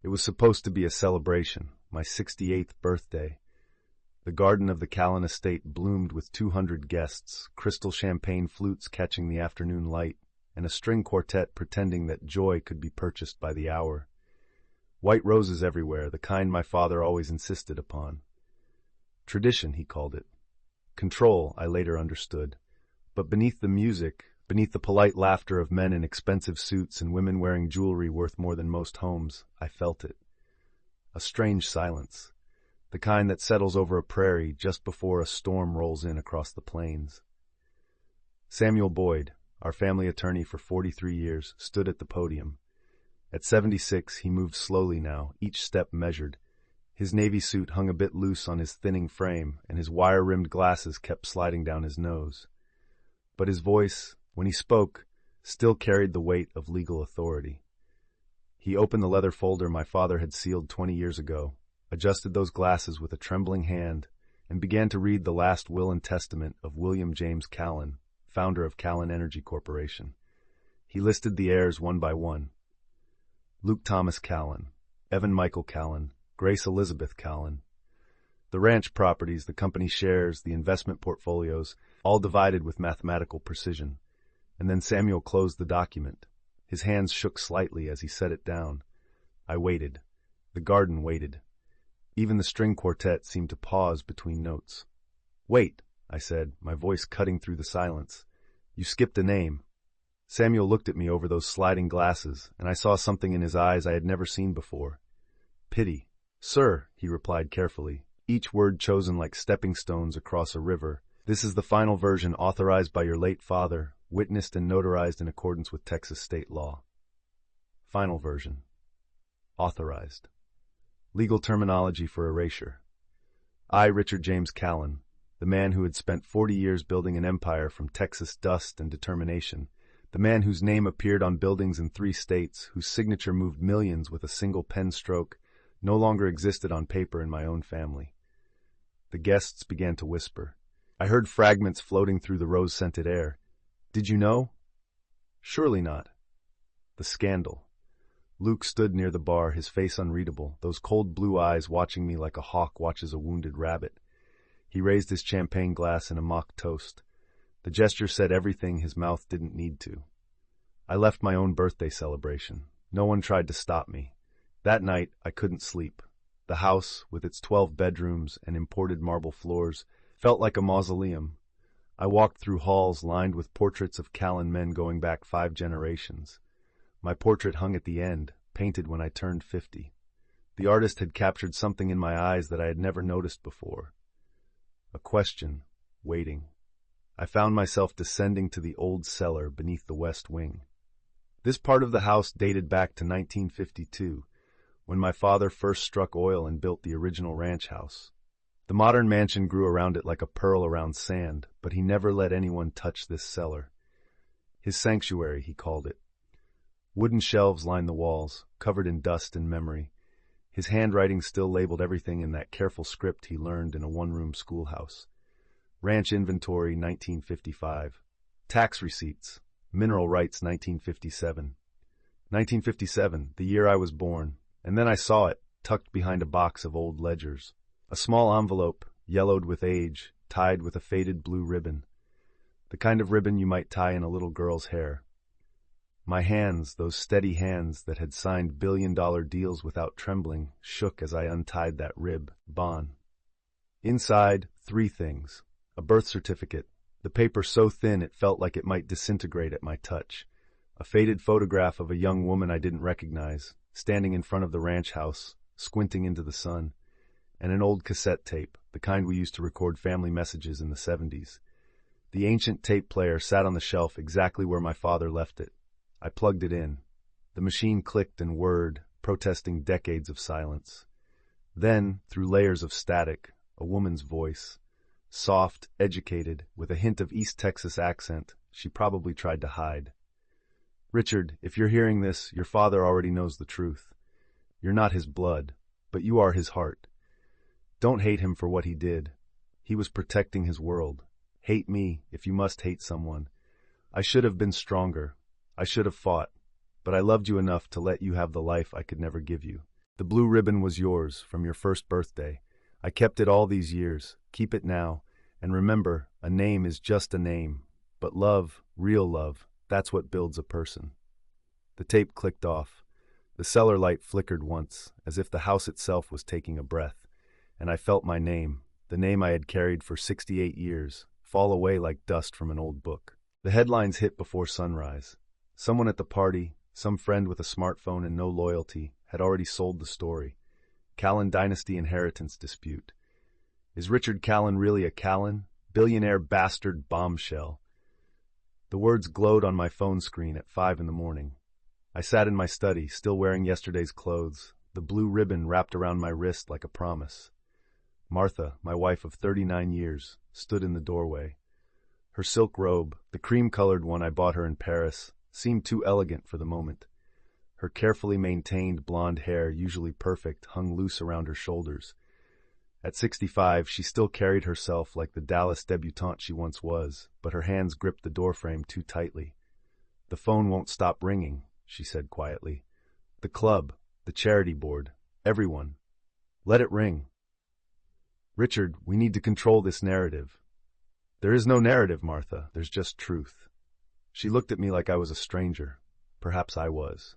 It was supposed to be a celebration, my 68th birthday. The garden of the Callen estate bloomed with 200 guests, crystal champagne flutes catching the afternoon light, and a string quartet pretending that joy could be purchased by the hour. White roses everywhere, the kind my father always insisted upon. Tradition, he called it. Control, I later understood. But beneath the music, beneath the polite laughter of men in expensive suits and women wearing jewelry worth more than most homes, I felt it. A strange silence, the kind that settles over a prairie just before a storm rolls in across the plains. Samuel Boyd, our family attorney for 43 years, stood at the podium. At 76, he moved slowly now, each step measured. His navy suit hung a bit loose on his thinning frame, and his wire-rimmed glasses kept sliding down his nose. But his voice, when he spoke, still carried the weight of legal authority. He opened the leather folder my father had sealed 20 years ago, adjusted those glasses with a trembling hand, and began to read the last will and testament of William James Callen, founder of Callen Energy Corporation. He listed the heirs one by one. Luke Thomas Callen, Evan Michael Callen, Grace Elizabeth Callen. The ranch properties, the company shares, the investment portfolios, all divided with mathematical precision. And then Samuel closed the document. His hands shook slightly as he set it down. I waited. The garden waited. Even the string quartet seemed to pause between notes. "Wait," I said, my voice cutting through the silence. "You skipped a name." Samuel looked at me over those sliding glasses, and I saw something in his eyes I had never seen before. Pity. "Sir," he replied carefully, each word chosen like stepping stones across a river, "this is the final version authorized by your late father, witnessed and notarized in accordance with Texas state law." Final version. Authorized. Legal terminology for erasure. I, Richard James Callen, the man who had spent 40 years building an empire from Texas dust and determination, the man whose name appeared on buildings in 3 states, whose signature moved millions with a single pen stroke, no longer existed on paper in my own family. The guests began to whisper. I heard fragments floating through the rose-scented air. "Did you know?" "Surely not." The scandal. Luke stood near the bar, his face unreadable, those cold blue eyes watching me like a hawk watches a wounded rabbit. He raised his champagne glass in a mock toast. The gesture said everything his mouth didn't need to. I left my own birthday celebration. No one tried to stop me. That night, I couldn't sleep. The house, with its 12 bedrooms and imported marble floors, felt like a mausoleum. I walked through halls lined with portraits of Callen men going back 5 generations. My portrait hung at the end, painted when I turned 50. The artist had captured something in my eyes that I had never noticed before. A question, waiting. I found myself descending to the old cellar beneath the west wing. This part of the house dated back to 1952, when my father first struck oil and built the original ranch house. The modern mansion grew around it like a pearl around sand, but he never let anyone touch this cellar. His sanctuary, he called it. Wooden shelves lined the walls, covered in dust and memory. His handwriting still labeled everything in that careful script he learned in a one-room schoolhouse. Ranch inventory, 1955. Tax receipts. Mineral rights, 1957. 1957, the year I was born. And then I saw it, tucked behind a box of old ledgers. A small envelope, yellowed with age, tied with a faded blue ribbon. The kind of ribbon you might tie in a little girl's hair. My hands, those steady hands that had signed billion-dollar deals without trembling, shook as I untied that rib, Bon. Inside, 3 things. A birth certificate, the paper so thin it felt like it might disintegrate at my touch. A faded photograph of a young woman I didn't recognize, standing in front of the ranch house, squinting into the sun, and an old cassette tape, the kind we used to record family messages in the 70s. The ancient tape player sat on the shelf exactly where my father left it. I plugged it in. The machine clicked and whirred, protesting decades of silence. Then, through layers of static, a woman's voice. Soft, educated, with a hint of East Texas accent she probably tried to hide. "Richard, if you're hearing this, your father already knows the truth. You're not his blood, but you are his heart. Don't hate him for what he did. He was protecting his world. Hate me, if you must hate someone. I should have been stronger. I should have fought. But I loved you enough to let you have the life I could never give you. The blue ribbon was yours from your first birthday. I kept it all these years. Keep it now. And remember, a name is just a name. But love, real love, that's what builds a person. The tape clicked off. The cellar light flickered once, as if the house itself was taking a breath, and I felt my name, the name I had carried for 68 years, fall away like dust from an old book. The headlines hit before sunrise. Someone at the party, some friend with a smartphone and no loyalty, had already sold the story. Callen dynasty inheritance dispute. Is Richard Callen really a Callen? Billionaire bastard bombshell. The words glowed on my phone screen at 5 in the morning. I sat in my study, still wearing yesterday's clothes, the blue ribbon wrapped around my wrist like a promise. Martha, my wife of 39 years, stood in the doorway. Her silk robe, the cream-colored one I bought her in Paris, seemed too elegant for the moment. Her carefully maintained blonde hair, usually perfect, hung loose around her shoulders. At 65, she still carried herself like the Dallas debutante she once was, but her hands gripped the doorframe too tightly. "The phone won't stop ringing," she said quietly. "The club, the charity board, everyone. Let it ring." "Richard, we need to control this narrative." "There is no narrative, Martha. There's just truth." She looked at me like I was a stranger. Perhaps I was.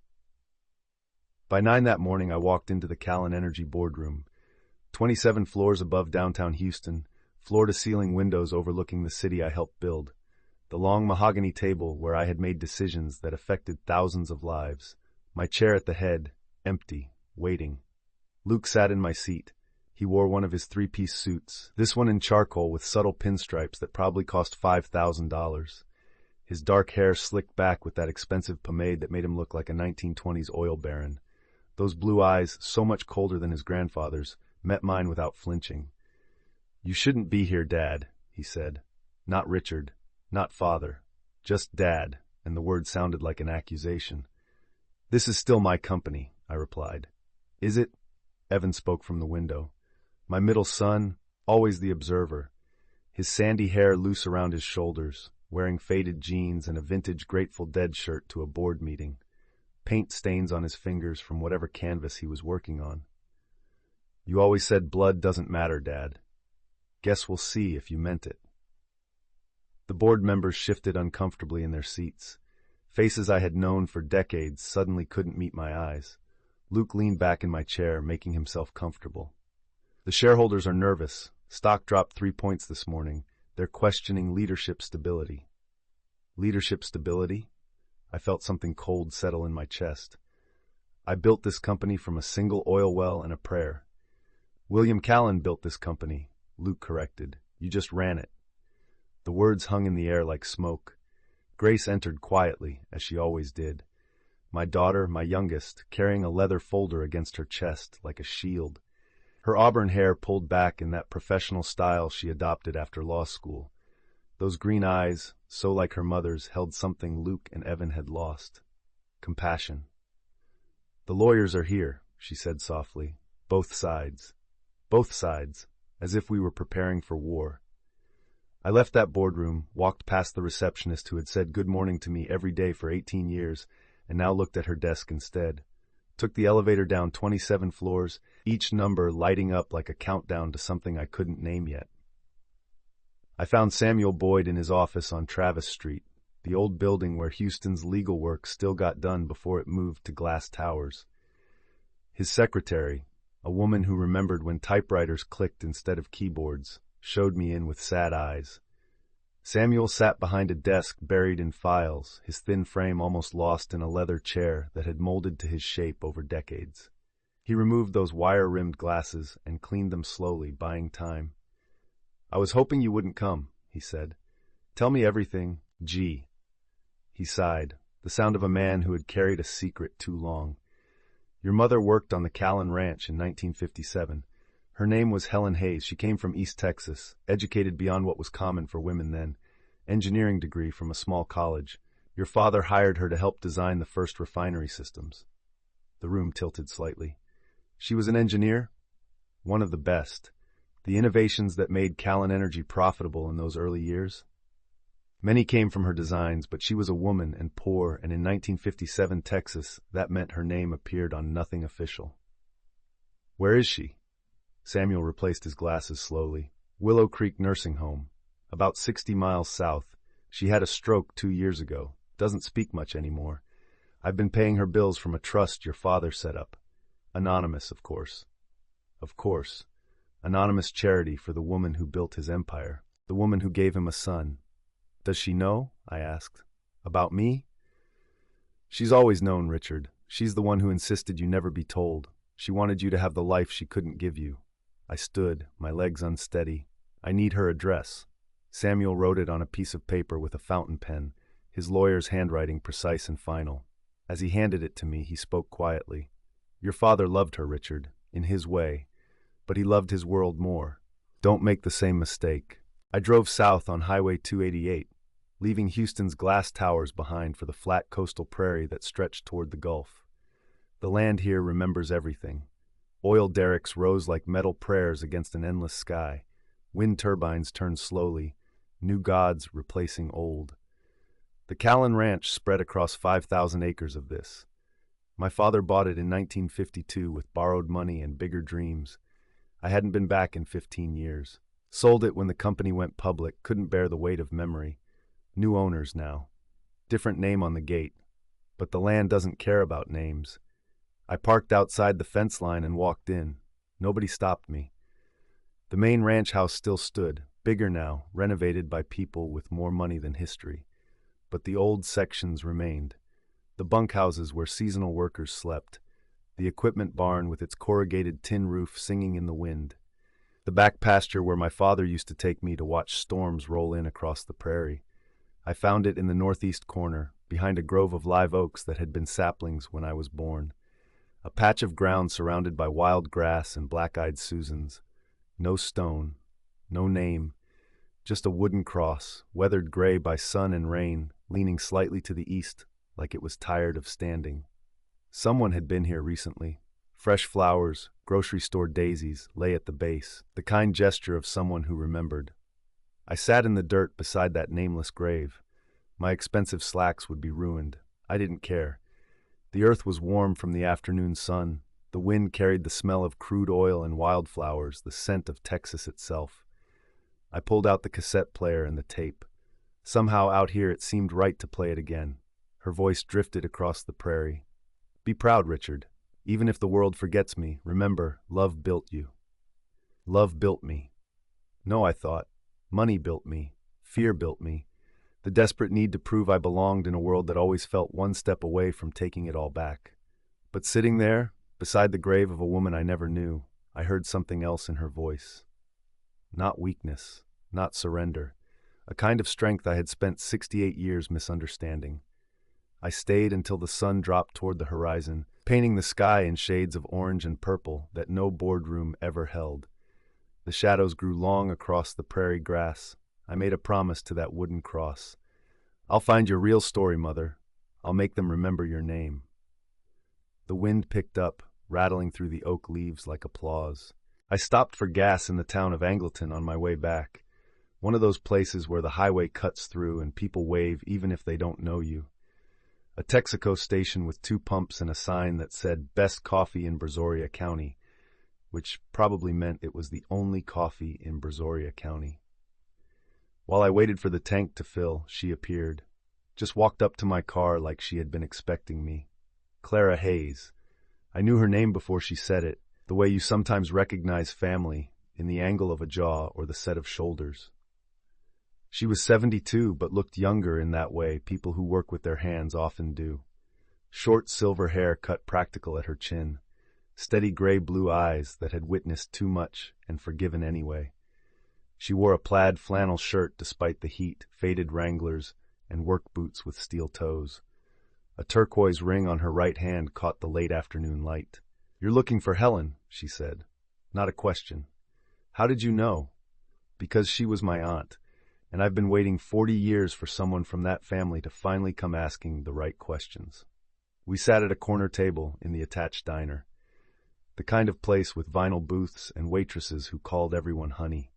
By 9 that morning, I walked into the Callen Energy boardroom. 27 floors above downtown Houston, floor-to-ceiling windows overlooking the city I helped build. The long mahogany table where I had made decisions that affected thousands of lives. My chair at the head, empty, waiting. Luke sat in my seat. He wore one of his three-piece suits, this one in charcoal with subtle pinstripes that probably cost $5,000. His dark hair slicked back with that expensive pomade that made him look like a 1920s oil baron. Those blue eyes, so much colder than his grandfather's, met mine without flinching. "You shouldn't be here, Dad," he said. "Not Richard. Not father, just Dad," and the word sounded like an accusation. "This is still my company," I replied. "Is it?" Evan spoke from the window. "My middle son, always the observer. His sandy hair loose around his shoulders, wearing faded jeans and a vintage Grateful Dead shirt to a board meeting. Paint stains on his fingers from whatever canvas he was working on. You always said blood doesn't matter, Dad. Guess we'll see if you meant it." The board members shifted uncomfortably in their seats. Faces I had known for decades suddenly couldn't meet my eyes. Luke leaned back in my chair, making himself comfortable. "The shareholders are nervous. Stock dropped 3 points this morning. They're questioning leadership stability." Leadership stability? I felt something cold settle in my chest. "I built this company from a single oil well and a prayer." "William Callen built this company," Luke corrected. "You just ran it." The words hung in the air like smoke. Grace entered quietly, as she always did. My daughter, my youngest, carrying a leather folder against her chest like a shield. Her auburn hair pulled back in that professional style she adopted after law school. Those green eyes, so like her mother's, held something Luke and Evan had lost. Compassion. "The lawyers are here," she said softly. "Both sides. Both sides, as if we were preparing for war." I left that boardroom, walked past the receptionist who had said good morning to me every day for 18 years, and now looked at her desk instead. Took the elevator down 27 floors, each number lighting up like a countdown to something I couldn't name yet. I found Samuel Boyd in his office on Travis Street, the old building where Houston's legal work still got done before it moved to glass towers. His secretary, a woman who remembered when typewriters clicked instead of keyboards, showed me in with sad eyes. Samuel sat behind a desk buried in files, his thin frame almost lost in a leather chair that had molded to his shape over decades. He removed those wire-rimmed glasses and cleaned them slowly, buying time. "I was hoping you wouldn't come," he said. "Tell me everything, G." He sighed, the sound of a man who had carried a secret too long. "Your mother worked on the Callen Ranch in 1957. Her name was Helen Hayes. She came from East Texas, educated beyond what was common for women then. Engineering degree from a small college. Your father hired her to help design the first refinery systems." The room tilted slightly. "She was an engineer?" "One of the best. The innovations that made Callen Energy profitable in those early years? Many came from her designs, but she was a woman and poor, and in 1957 Texas, that meant her name appeared on nothing official." Where is she? Samuel replaced his glasses slowly. Willow Creek Nursing Home. About 60 miles south. She had a stroke 2 years ago. Doesn't speak much anymore. I've been paying her bills from a trust your father set up. Anonymous, of course. Of course. Anonymous charity for the woman who built his empire. The woman who gave him a son. Does she know? I asked. About me? She's always known, Richard. She's the one who insisted you never be told. She wanted you to have the life she couldn't give you. I stood, my legs unsteady. I need her address. Samuel wrote it on a piece of paper with a fountain pen, his lawyer's handwriting precise and final. As he handed it to me, he spoke quietly. Your father loved her, Richard, in his way, but he loved his world more. Don't make the same mistake. I drove south on Highway 288, leaving Houston's glass towers behind for the flat coastal prairie that stretched toward the Gulf. The land here remembers everything. Oil derricks rose like metal prayers against an endless sky. Wind turbines turned slowly, new gods replacing old. The Callen Ranch spread across 5,000 acres of this. My father bought it in 1952 with borrowed money and bigger dreams. I hadn't been back in 15 years. Sold it when the company went public, couldn't bear the weight of memory. New owners now. Different name on the gate. But the land doesn't care about names. I parked outside the fence line and walked in. Nobody stopped me. The main ranch house still stood, bigger now, renovated by people with more money than history. But the old sections remained. The bunkhouses where seasonal workers slept. The equipment barn with its corrugated tin roof singing in the wind. The back pasture where my father used to take me to watch storms roll in across the prairie. I found it in the northeast corner, behind a grove of live oaks that had been saplings when I was born. A patch of ground surrounded by wild grass and black-eyed Susans. No stone, no name, just a wooden cross, weathered gray by sun and rain, leaning slightly to the east, like it was tired of standing. Someone had been here recently. Fresh flowers, grocery store daisies, lay at the base, the kind gesture of someone who remembered. I sat in the dirt beside that nameless grave. My expensive slacks would be ruined. I didn't care. The earth was warm from the afternoon sun. The wind carried the smell of crude oil and wildflowers, the scent of Texas itself. I pulled out the cassette player and the tape. Somehow out here it seemed right to play it again. Her voice drifted across the prairie. Be proud, Richard. Even if the world forgets me, remember, love built you. Love built me. No, I thought. Money built me. Fear built me. The desperate need to prove I belonged in a world that always felt one step away from taking it all back. But sitting there, beside the grave of a woman I never knew, I heard something else in her voice. Not weakness, not surrender. A kind of strength I had spent 68 years misunderstanding. I stayed until the sun dropped toward the horizon, painting the sky in shades of orange and purple that no boardroom ever held. The shadows grew long across the prairie grass. I made a promise to that wooden cross. I'll find your real story, Mother. I'll make them remember your name. The wind picked up, rattling through the oak leaves like applause. I stopped for gas in the town of Angleton on my way back. One of those places where the highway cuts through and people wave even if they don't know you. A Texaco station with 2 pumps and a sign that said Best Coffee in Brazoria County, which probably meant it was the only coffee in Brazoria County. While I waited for the tank to fill, she appeared. Just walked up to my car like she had been expecting me. Clara Hayes. I knew her name before she said it, the way you sometimes recognize family, in the angle of a jaw or the set of shoulders. She was 72, but looked younger in that way people who work with their hands often do. Short silver hair cut practical at her chin, steady gray-blue eyes that had witnessed too much and forgiven anyway. She wore a plaid flannel shirt despite the heat, faded Wranglers, and work boots with steel toes. A turquoise ring on her right hand caught the late afternoon light. "You're looking for Helen," she said. Not a question. "How did you know?" "Because she was my aunt, and I've been waiting 40 years for someone from that family to finally come asking the right questions." We sat at a corner table in the attached diner, the kind of place with vinyl booths and waitresses who called everyone honey.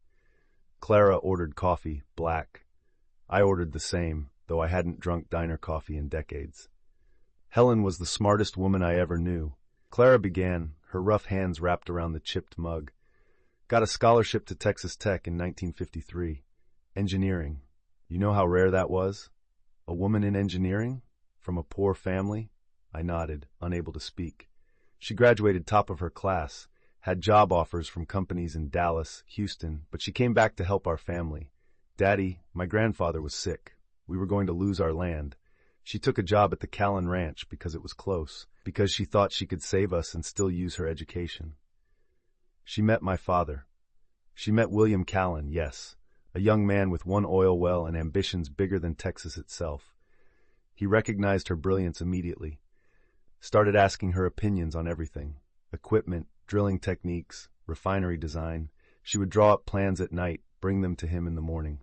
Clara ordered coffee, black. I ordered the same, though I hadn't drunk diner coffee in decades. Helen was the smartest woman I ever knew. Clara began, her rough hands wrapped around the chipped mug. Got a scholarship to Texas Tech in 1953. Engineering. You know how rare that was? A woman in engineering? From a poor family? I nodded, unable to speak. She graduated top of her class, had job offers from companies in Dallas, Houston, but she came back to help our family. Daddy, my grandfather was sick. We were going to lose our land. She took a job at the Callen Ranch because it was close, because she thought she could save us and still use her education. She met my father. She met William Callen, yes, a young man with one oil well and ambitions bigger than Texas itself. He recognized her brilliance immediately, started asking her opinions on everything: equipment, drilling techniques, refinery design. She would draw up plans at night, bring them to him in the morning.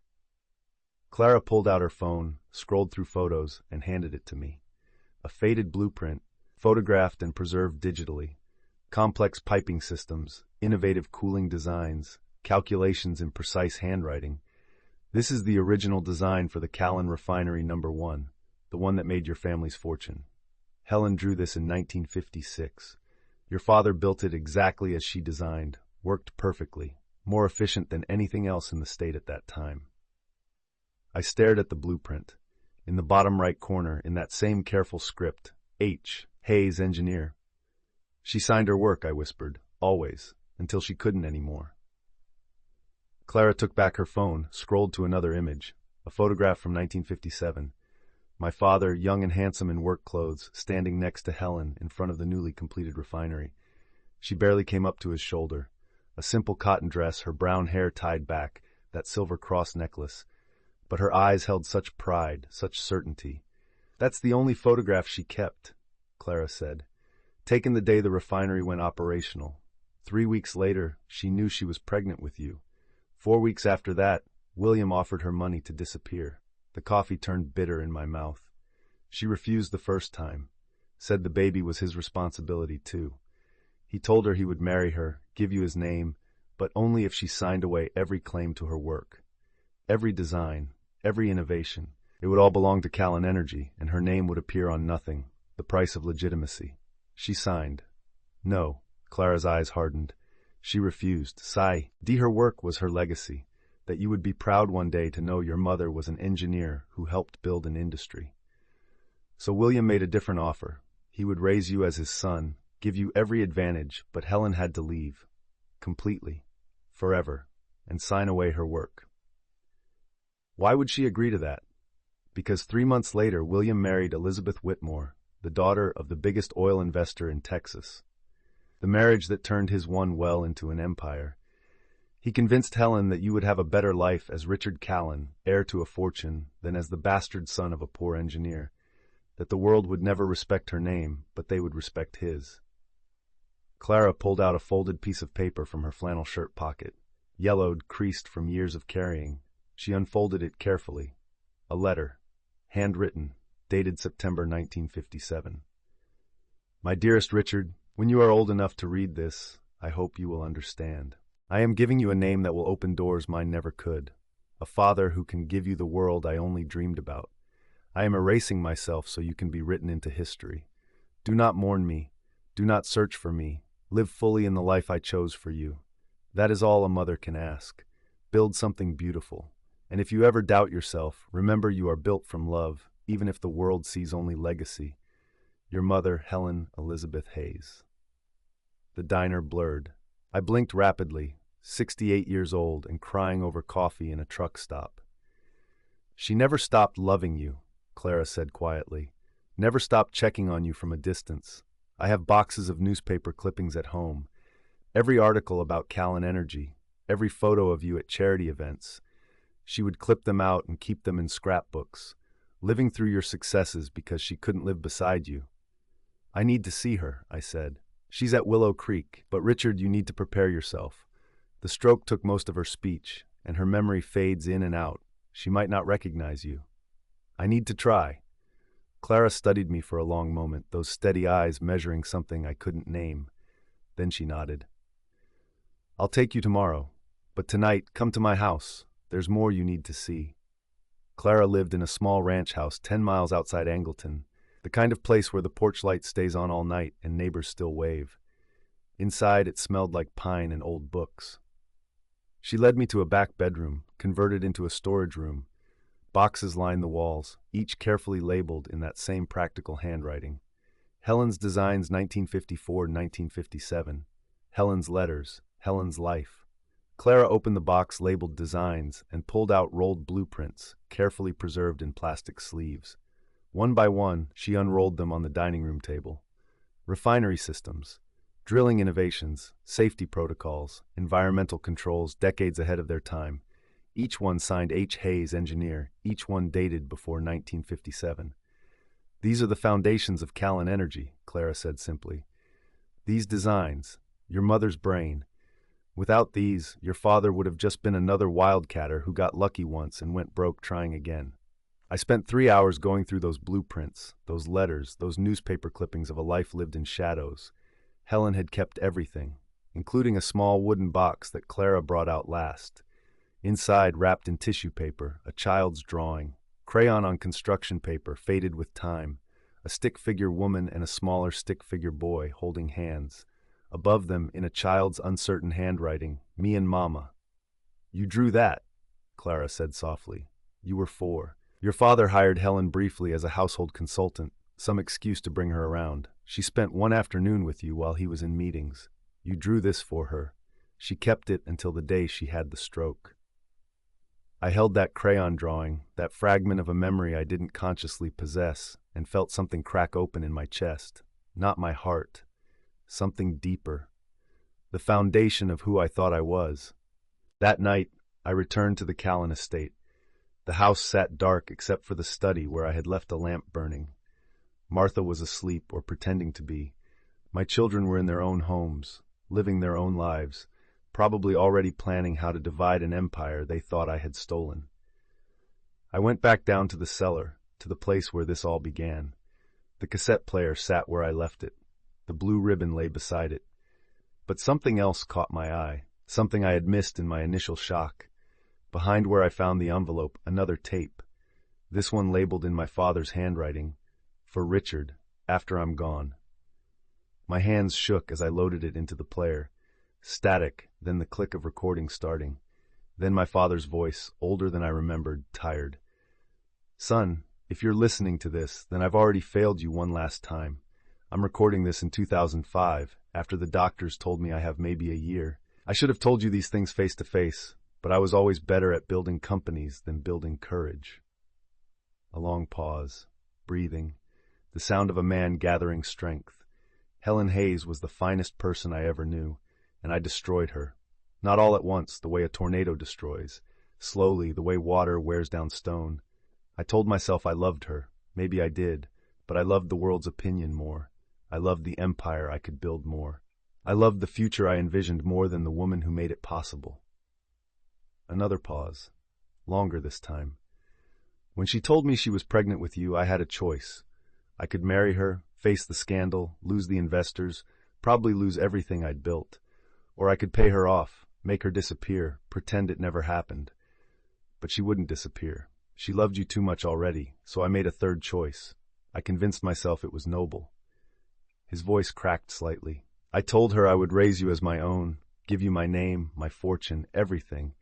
Clara pulled out her phone, scrolled through photos, and handed it to me. A faded blueprint, photographed and preserved digitally. Complex piping systems, innovative cooling designs, calculations in precise handwriting. This is the original design for the Callen Refinery No. 1, the one that made your family's fortune. Helen drew this in 1956. Your father built it exactly as she designed, worked perfectly, more efficient than anything else in the state at that time. I stared at the blueprint. In the bottom right corner, in that same careful script, H. Hayes, engineer. She signed her work, I whispered, always, until she couldn't anymore. Clara took back her phone, scrolled to another image, a photograph from 1957. My father, young and handsome in work clothes, standing next to Helen in front of the newly completed refinery. She barely came up to his shoulder. A simple cotton dress, her brown hair tied back, that silver cross necklace. But her eyes held such pride, such certainty. That's the only photograph she kept, Clara said. Taken the day the refinery went operational. 3 weeks later, she knew she was pregnant with you. 4 weeks after that, William offered her money to disappear. The coffee turned bitter in my mouth. She refused the first time, said the baby was his responsibility too. He told her he would marry her, give you his name, but only if she signed away every claim to her work. Every design, every innovation. It would all belong to Callen Energy, and her name would appear on nothing, the price of legitimacy. She signed. No, Clara's eyes hardened. She refused. Her work was her legacy, that you would be proud one day to know your mother was an engineer who helped build an industry. So William made a different offer. He would raise you as his son, give you every advantage, but Helen had to leave. Completely. Forever. And sign away her work. Why would she agree to that? Because 3 months later, William married Elizabeth Whitmore, the daughter of the biggest oil investor in Texas. The marriage that turned his one well into an empire. He convinced Helen that you would have a better life as Richard Callen, heir to a fortune, than as the bastard son of a poor engineer. That the world would never respect her name, but they would respect his. Clara pulled out a folded piece of paper from her flannel shirt pocket, yellowed, creased from years of carrying. She unfolded it carefully. A letter, handwritten, dated September 1957. My dearest Richard, when you are old enough to read this, I hope you will understand. I am giving you a name that will open doors mine never could. A father who can give you the world I only dreamed about. I am erasing myself so you can be written into history. Do not mourn me. Do not search for me. Live fully in the life I chose for you. That is all a mother can ask. Build something beautiful. And if you ever doubt yourself, remember you are built from love, even if the world sees only legacy. Your mother, Helen Elizabeth Hayes. The diner blurred. I blinked rapidly, 68 years old and crying over coffee in a truck stop. She never stopped loving you, Clara said quietly. Never stopped checking on you from a distance. I have boxes of newspaper clippings at home. Every article about Callen Energy, every photo of you at charity events. She would clip them out and keep them in scrapbooks, living through your successes because she couldn't live beside you. I need to see her, I said. She's at Willow Creek, but Richard, you need to prepare yourself. The stroke took most of her speech, and her memory fades in and out. She might not recognize you. I need to try. Clara studied me for a long moment, those steady eyes measuring something I couldn't name. Then she nodded. I'll take you tomorrow, but tonight, come to my house. There's more you need to see. Clara lived in a small ranch house 10 miles outside Angleton, the kind of place where the porch light stays on all night and neighbors still wave. Inside, it smelled like pine and old books. She led me to a back bedroom, converted into a storage room. Boxes lined the walls, each carefully labeled in that same practical handwriting. Helen's Designs 1954-1957. Helen's Letters. Helen's Life. Clara opened the box labeled Designs and pulled out rolled blueprints, carefully preserved in plastic sleeves. One by one, she unrolled them on the dining room table. Refinery systems, drilling innovations, safety protocols, environmental controls decades ahead of their time. Each one signed H. Hayes, engineer, each one dated before 1957. These are the foundations of Callen Energy, Clara said simply. These designs, your mother's brain. Without these, your father would have just been another wildcatter who got lucky once and went broke trying again. I spent 3 hours going through those blueprints, those letters, those newspaper clippings of a life lived in shadows. Helen had kept everything, including a small wooden box that Clara brought out last. Inside, wrapped in tissue paper, a child's drawing, crayon on construction paper, faded with time, a stick figure woman and a smaller stick figure boy holding hands. Above them, in a child's uncertain handwriting, me and Mama. You drew that, Clara said softly. You were 4. Your father hired Helen briefly as a household consultant, some excuse to bring her around. She spent one afternoon with you while he was in meetings. You drew this for her. She kept it until the day she had the stroke. I held that crayon drawing, that fragment of a memory I didn't consciously possess, and felt something crack open in my chest. Not my heart. Something deeper. The foundation of who I thought I was. That night, I returned to the Callen estate. The house sat dark except for the study where I had left a lamp burning. Martha was asleep or pretending to be. My children were in their own homes, living their own lives, probably already planning how to divide an empire they thought I had stolen. I went back down to the cellar, to the place where this all began. The cassette player sat where I left it. The blue ribbon lay beside it. But something else caught my eye, something I had missed in my initial shock. Behind where I found the envelope, another tape. This one labeled in my father's handwriting, "For Richard, after I'm gone." My hands shook as I loaded it into the player. Static, then the click of recording starting. Then my father's voice, older than I remembered, tired. "Son, if you're listening to this, then I've already failed you one last time. I'm recording this in 2005, after the doctors told me I have maybe a year. I should have told you these things face to face, but I was always better at building companies than building courage." A long pause, breathing, the sound of a man gathering strength. Helen Hayes was the finest person I ever knew, and I destroyed her. Not all at once, the way a tornado destroys. Slowly, the way water wears down stone. I told myself I loved her. Maybe I did, but I loved the world's opinion more. I loved the empire I could build more. I loved the future I envisioned more than the woman who made it possible. Another pause. Longer this time. When she told me she was pregnant with you, I had a choice. I could marry her, face the scandal, lose the investors, probably lose everything I'd built. Or I could pay her off, make her disappear, pretend it never happened. But she wouldn't disappear. She loved you too much already, so I made a third choice. I convinced myself it was noble. His voice cracked slightly. I told her I would raise you as my own, give you my name, my fortune, everything.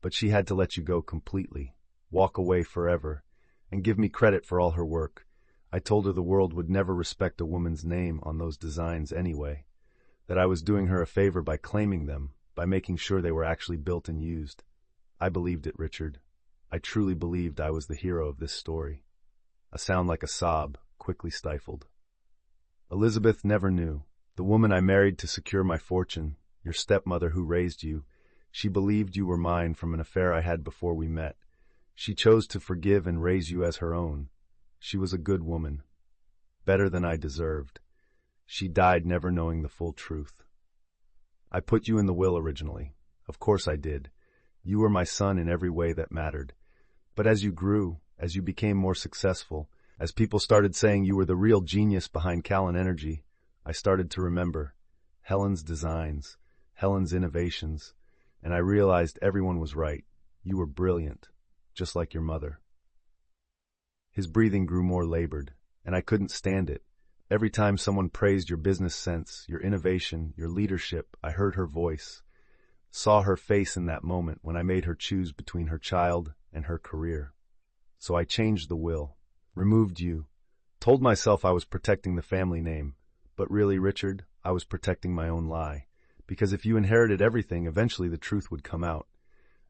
But she had to let you go completely, walk away forever, and give me credit for all her work. I told her the world would never respect a woman's name on those designs anyway, that I was doing her a favor by claiming them, by making sure they were actually built and used. I believed it, Richard. I truly believed I was the hero of this story. A sound like a sob, quickly stifled. Elizabeth never knew. The woman I married to secure my fortune, your stepmother who raised you, she believed you were mine from an affair I had before we met. She chose to forgive and raise you as her own. She was a good woman. Better than I deserved. She died never knowing the full truth. I put you in the will originally. Of course I did. You were my son in every way that mattered. But as you grew, as you became more successful, as people started saying you were the real genius behind Callen Energy, I started to remember Helen's designs, Helen's innovations, and I realized everyone was right. You were brilliant, just like your mother. His breathing grew more labored, and I couldn't stand it. Every time someone praised your business sense, your innovation, your leadership, I heard her voice, saw her face in that moment when I made her choose between her child and her career. So I changed the will, removed you, told myself I was protecting the family name, but really, Richard, I was protecting my own lie. Because if you inherited everything, eventually the truth would come out.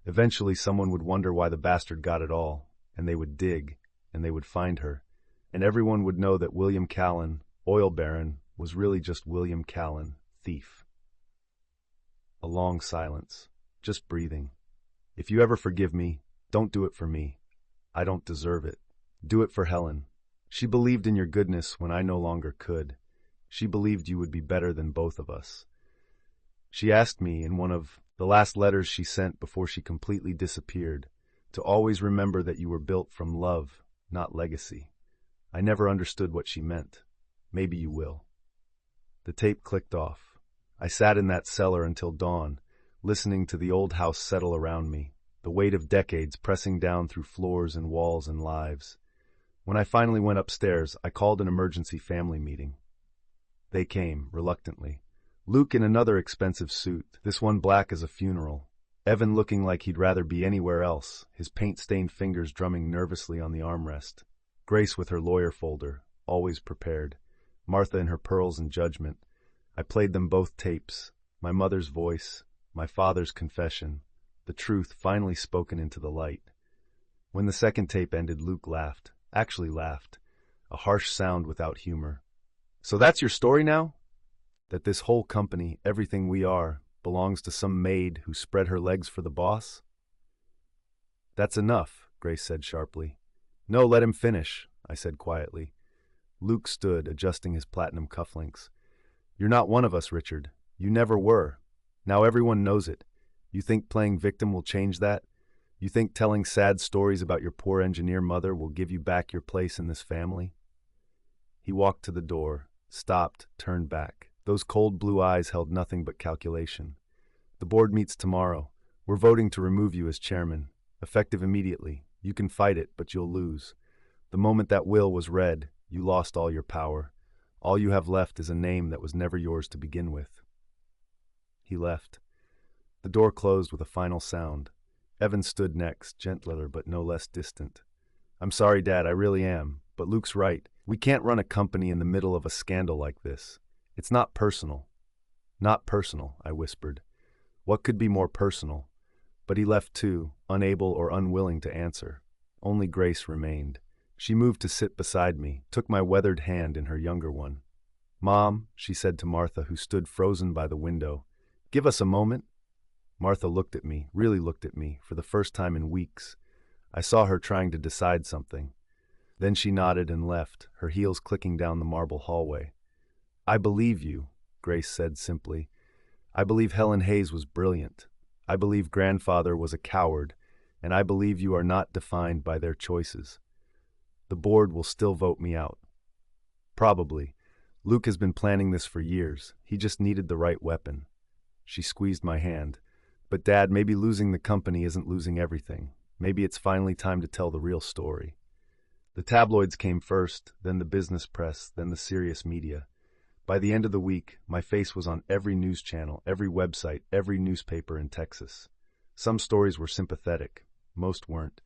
Eventually someone would wonder why the bastard got it all, and they would dig, and they would find her, and everyone would know that William Callen, oil baron, was really just William Callen, thief. A long silence, just breathing. If you ever forgive me, don't do it for me. I don't deserve it. Do it for Helen. She believed in your goodness when I no longer could. She believed you would be better than both of us. She asked me in one of the last letters she sent before she completely disappeared to always remember that you were built from love, not legacy. I never understood what she meant. Maybe you will. The tape clicked off. I sat in that cellar until dawn, listening to the old house settle around me, the weight of decades pressing down through floors and walls and lives. When I finally went upstairs, I called an emergency family meeting. They came, reluctantly. Luke in another expensive suit, this one black as a funeral. Evan looking like he'd rather be anywhere else, his paint-stained fingers drumming nervously on the armrest. Grace with her lawyer folder, always prepared. Martha in her pearls and judgment. I played them both tapes, my mother's voice, my father's confession, the truth finally spoken into the light. When the second tape ended, Luke laughed, actually laughed, a harsh sound without humor. So that's your story now? That this whole company, everything we are, belongs to some maid who spread her legs for the boss? That's enough, Grace said sharply. No, let him finish, I said quietly. Luke stood, adjusting his platinum cufflinks. You're not one of us, Richard. You never were. Now everyone knows it. You think playing victim will change that? You think telling sad stories about your poor engineer mother will give you back your place in this family? He walked to the door, stopped, turned back. Those cold blue eyes held nothing but calculation. The board meets tomorrow. We're voting to remove you as chairman. Effective immediately. You can fight it, but you'll lose. The moment that will was read, you lost all your power. All you have left is a name that was never yours to begin with. He left. The door closed with a final sound. Evan stood next, gentler but no less distant. I'm sorry, Dad, I really am. But Luke's right. We can't run a company in the middle of a scandal like this. It's not personal. Not personal, I whispered. What could be more personal? But he left too, unable or unwilling to answer. Only Grace remained. She moved to sit beside me, took my weathered hand in her younger one. Mom, she said to Martha, who stood frozen by the window, give us a moment. Martha looked at me, really looked at me, for the first time in weeks. I saw her trying to decide something. Then she nodded and left, her heels clicking down the marble hallway. I believe you, Grace said simply. I believe Helen Hayes was brilliant. I believe grandfather was a coward, and I believe you are not defined by their choices. The board will still vote me out. Probably. Luke has been planning this for years. He just needed the right weapon. She squeezed my hand. But Dad, maybe losing the company isn't losing everything. Maybe it's finally time to tell the real story. The tabloids came first, then the business press, then the serious media. By the end of the week, my face was on every news channel, every website, every newspaper in Texas. Some stories were sympathetic. Most weren't.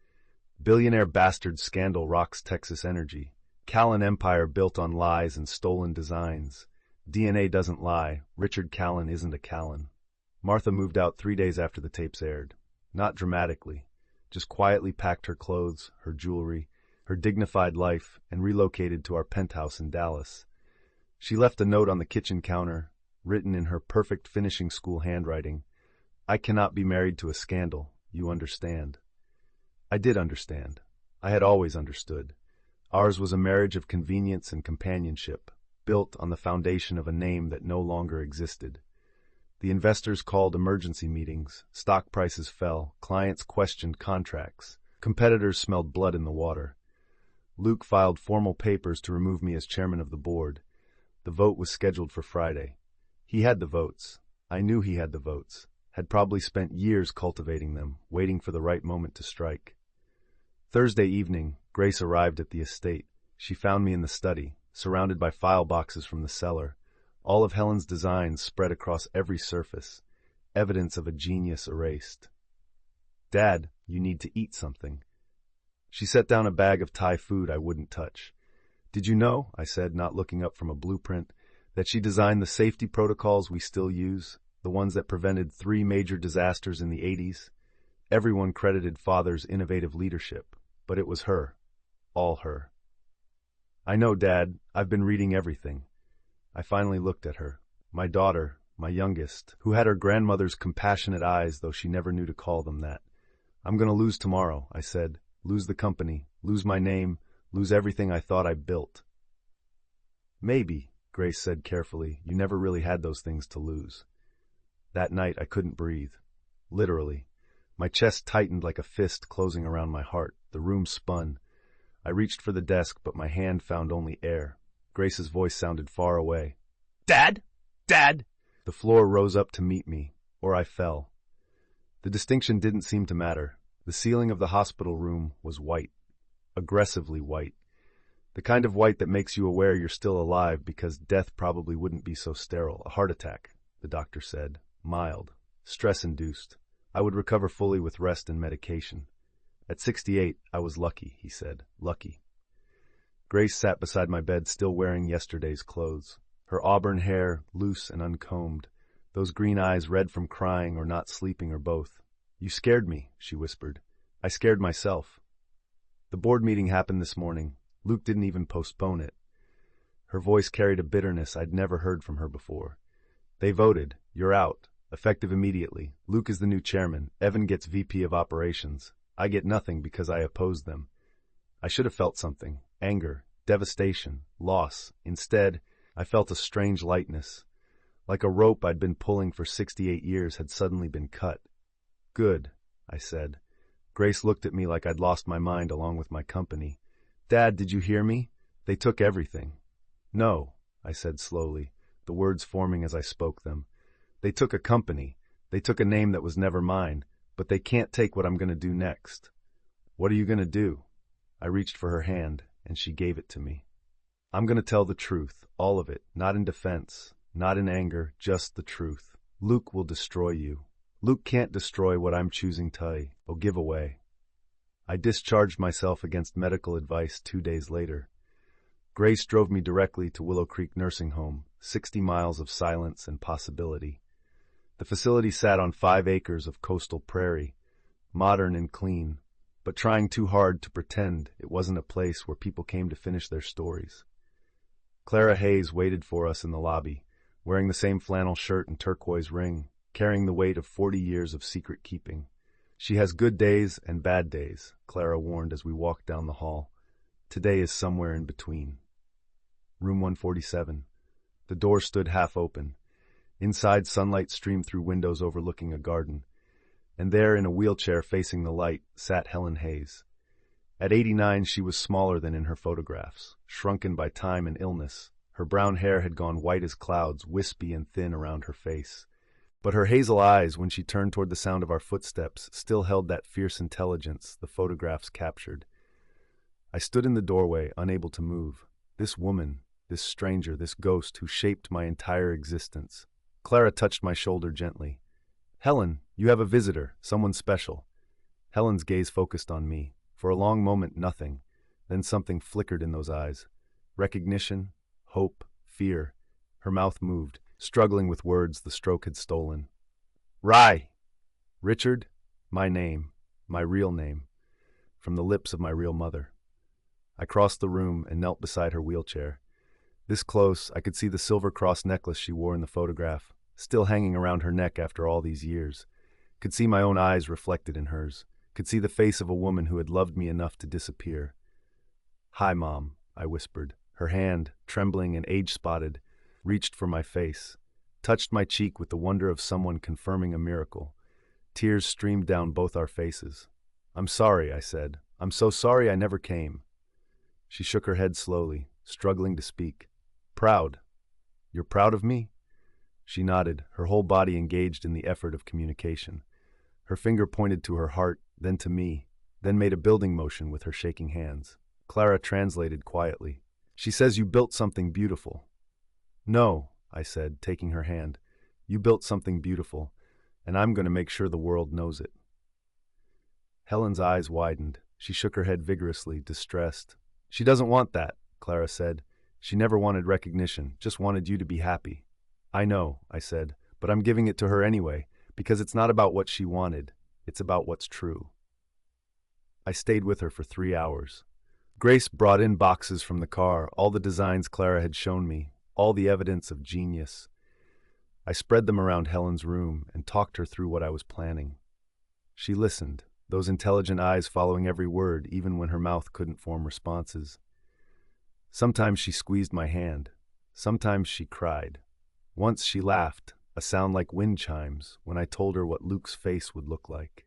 Billionaire bastard scandal rocks Texas energy. Callen empire built on lies and stolen designs. DNA doesn't lie. Richard Callen isn't a Callen. Martha moved out 3 days after the tapes aired. Not dramatically. Just quietly packed her clothes, her jewelry, her dignified life, and relocated to our penthouse in Dallas. She left a note on the kitchen counter, written in her perfect finishing school handwriting. I cannot be married to a scandal. You understand. I did understand. I had always understood. Ours was a marriage of convenience and companionship, built on the foundation of a name that no longer existed. The investors called emergency meetings, stock prices fell, clients questioned contracts, competitors smelled blood in the water. Luke filed formal papers to remove me as chairman of the board. The vote was scheduled for Friday. He had the votes. I knew he had the votes, had probably spent years cultivating them, waiting for the right moment to strike. Thursday evening, Grace arrived at the estate. She found me in the study, surrounded by file boxes from the cellar. All of Helen's designs spread across every surface, evidence of a genius erased. "Dad, you need to eat something." She set down a bag of Thai food I wouldn't touch. "Did you know," I said, not looking up from a blueprint, "that she designed the safety protocols we still use, the ones that prevented 3 major disasters in the 80s? Everyone credited Father's innovative leadership, but it was her. All her." "I know, Dad. I've been reading everything." I finally looked at her. My daughter, my youngest, who had her grandmother's compassionate eyes, though she never knew to call them that. "I'm going to lose tomorrow," I said. "Lose the company, lose my name, lose everything I thought I built." "Maybe," Grace said carefully. "You never really had those things to lose." That night I couldn't breathe. Literally. My chest tightened like a fist closing around my heart. The room spun. I reached for the desk, but my hand found only air. Grace's voice sounded far away. "Dad! Dad!" The floor rose up to meet me, or I fell. The distinction didn't seem to matter. The ceiling of the hospital room was white. Aggressively white. The kind of white that makes you aware you're still alive because death probably wouldn't be so sterile. "A heart attack," the doctor said. "Mild. Stress-induced. I would recover fully with rest and medication." At 68, I was lucky, he said. Lucky. Grace sat beside my bed, still wearing yesterday's clothes. Her auburn hair, loose and uncombed. Those green eyes, red from crying or not sleeping or both. "You scared me," she whispered. "I scared myself." "The board meeting happened this morning. Luke didn't even postpone it." Her voice carried a bitterness I'd never heard from her before. "They voted. You're out. Effective immediately. Luke is the new chairman. Evan gets VP of operations. I get nothing because I opposed them." I should have felt something. Anger, devastation, loss. Instead, I felt a strange lightness. Like a rope I'd been pulling for 68 years had suddenly been cut. "Good," I said. Grace looked at me like I'd lost my mind along with my company. "Dad, did you hear me? They took everything." "No," I said slowly, the words forming as I spoke them. "They took a company. They took a name that was never mine, but they can't take what I'm going to do next." "What are you going to do?" I reached for her hand, and she gave it to me. "I'm going to tell the truth, all of it, not in defense, not in anger, just the truth. Luke will destroy you. Luke can't destroy what I'm choosing to give away." I discharged myself against medical advice 2 days later. Grace drove me directly to Willow Creek Nursing Home, 60 miles of silence and possibility. The facility sat on 5 acres of coastal prairie, modern and clean, but trying too hard to pretend it wasn't a place where people came to finish their stories. Clara Hayes waited for us in the lobby, wearing the same flannel shirt and turquoise ring, carrying the weight of 40 years of secret keeping. "She has good days and bad days," Clara warned as we walked down the hall. "Today is somewhere in between." Room 147. The door stood half open. Inside, sunlight streamed through windows overlooking a garden. And there, in a wheelchair facing the light, sat Helen Hayes. At 89, she was smaller than in her photographs, shrunken by time and illness. Her brown hair had gone white as clouds, wispy and thin around her face. But her hazel eyes, when she turned toward the sound of our footsteps, still held that fierce intelligence the photographs captured. I stood in the doorway, unable to move. This woman, this stranger, this ghost who shaped my entire existence. Clara touched my shoulder gently. "Helen, you have a visitor, someone special." Helen's gaze focused on me. For a long moment, nothing. Then something flickered in those eyes. Recognition, hope, fear. Her mouth moved, struggling with words the stroke had stolen. "Rye!" "Richard, my name, my real name, from the lips of my real mother." I crossed the room and knelt beside her wheelchair. This close, I could see the silver cross necklace she wore in the photograph, still hanging around her neck after all these years. Could see my own eyes reflected in hers. Could see the face of a woman who had loved me enough to disappear. "Hi, Mom," I whispered. Her hand, trembling and age-spotted, reached for my face, touched my cheek with the wonder of someone confirming a miracle. Tears streamed down both our faces. "I'm sorry," I said. "I'm so sorry I never came." She shook her head slowly, struggling to speak. "Proud. You're proud of me?" She nodded, her whole body engaged in the effort of communication. Her finger pointed to her heart, then to me, then made a building motion with her shaking hands. Clara translated quietly. She says you built something beautiful. No, I said, taking her hand. You built something beautiful, and I'm going to make sure the world knows it. Helen's eyes widened. She shook her head vigorously, distressed. She doesn't want that, Clara said. She never wanted recognition, just wanted you to be happy. I know, I said, but I'm giving it to her anyway, because it's not about what she wanted. It's about what's true. I stayed with her for 3 hours. Grace brought in boxes from the car, all the designs Clara had shown me, all the evidence of genius. I spread them around Helen's room and talked her through what I was planning. She listened, those intelligent eyes following every word, even when her mouth couldn't form responses. Sometimes she squeezed my hand. Sometimes she cried. Once she laughed, a sound like wind chimes, when I told her what Luke's face would look like.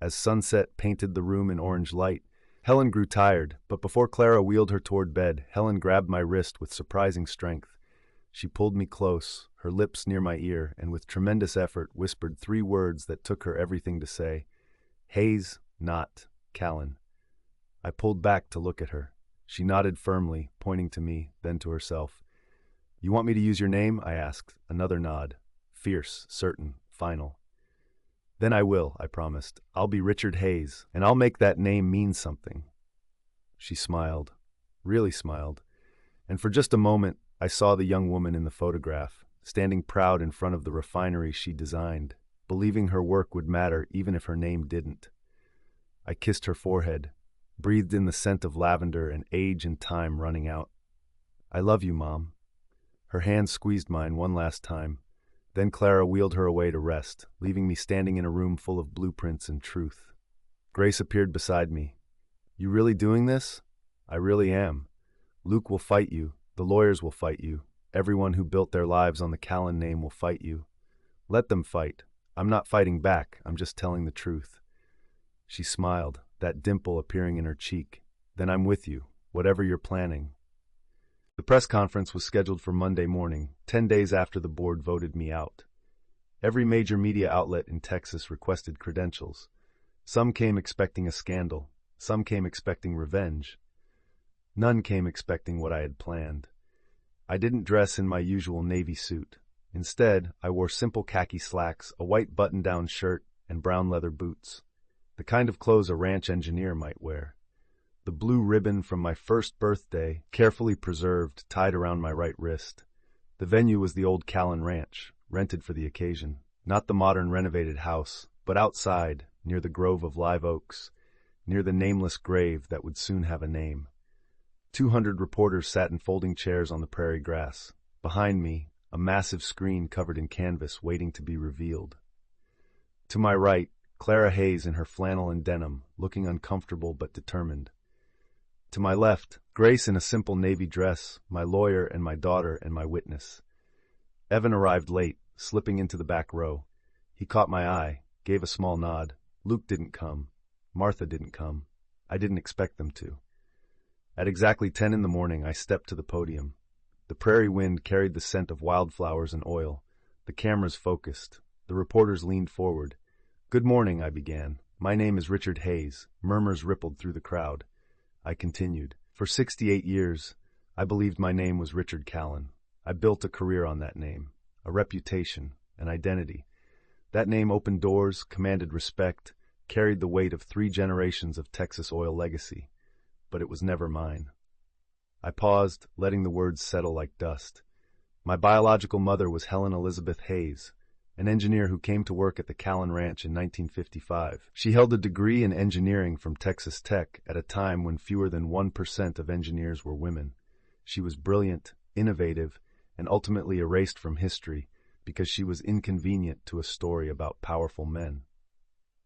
As sunset painted the room in orange light, Helen grew tired, but before Clara wheeled her toward bed, Helen grabbed my wrist with surprising strength. She pulled me close, her lips near my ear, and with tremendous effort whispered 3 words that took her everything to say. Hayes, not Callen. I pulled back to look at her. She nodded firmly, pointing to me, then to herself. You want me to use your name? I asked. Another nod. Fierce, certain, final. Then I will, I promised. I'll be Richard Hayes, and I'll make that name mean something. She smiled, really smiled, and for just a moment I saw the young woman in the photograph, standing proud in front of the refinery she designed, believing her work would matter even if her name didn't. I kissed her forehead, breathed in the scent of lavender and age and time running out. I love you, Mom. Her hand squeezed mine one last time. Then Clara wheeled her away to rest, leaving me standing in a room full of blueprints and truth. Grace appeared beside me. You really doing this? I really am. Luke will fight you. The lawyers will fight you. Everyone who built their lives on the Callen name will fight you. Let them fight. I'm not fighting back. I'm just telling the truth. She smiled, that dimple appearing in her cheek. Then I'm with you, whatever you're planning. The press conference was scheduled for Monday morning, 10 days after the board voted me out. Every major media outlet in Texas requested credentials. Some came expecting a scandal. Some came expecting revenge. None came expecting what I had planned. I didn't dress in my usual Navy suit. Instead, I wore simple khaki slacks, a white button-down shirt, and brown leather boots. The kind of clothes a ranch engineer might wear. The blue ribbon from my first birthday, carefully preserved, tied around my right wrist. The venue was the old Callen Ranch, rented for the occasion. Not the modern renovated house, but outside, near the grove of live oaks, near the nameless grave that would soon have a name. 200 reporters sat in folding chairs on the prairie grass. Behind me, a massive screen covered in canvas waiting to be revealed. To my right, Clara Hayes in her flannel and denim, looking uncomfortable but determined. To my left, Grace in a simple navy dress, my lawyer and my daughter and my witness. Evan arrived late, slipping into the back row. He caught my eye, gave a small nod. Luke didn't come. Martha didn't come. I didn't expect them to. At exactly 10 in the morning, I stepped to the podium. The prairie wind carried the scent of wildflowers and oil. The cameras focused. The reporters leaned forward. Good morning, I began. My name is Richard Hayes. Murmurs rippled through the crowd. I continued. For 68 years, I believed my name was Richard Callen. I built a career on that name, a reputation, an identity. That name opened doors, commanded respect, carried the weight of 3 generations of Texas oil legacy. But it was never mine. I paused, letting the words settle like dust. My biological mother was Helen Elizabeth Hayes, an engineer who came to work at the Callen Ranch in 1955. She held a degree in engineering from Texas Tech at a time when fewer than 1% of engineers were women. She was brilliant, innovative, and ultimately erased from history because she was inconvenient to a story about powerful men.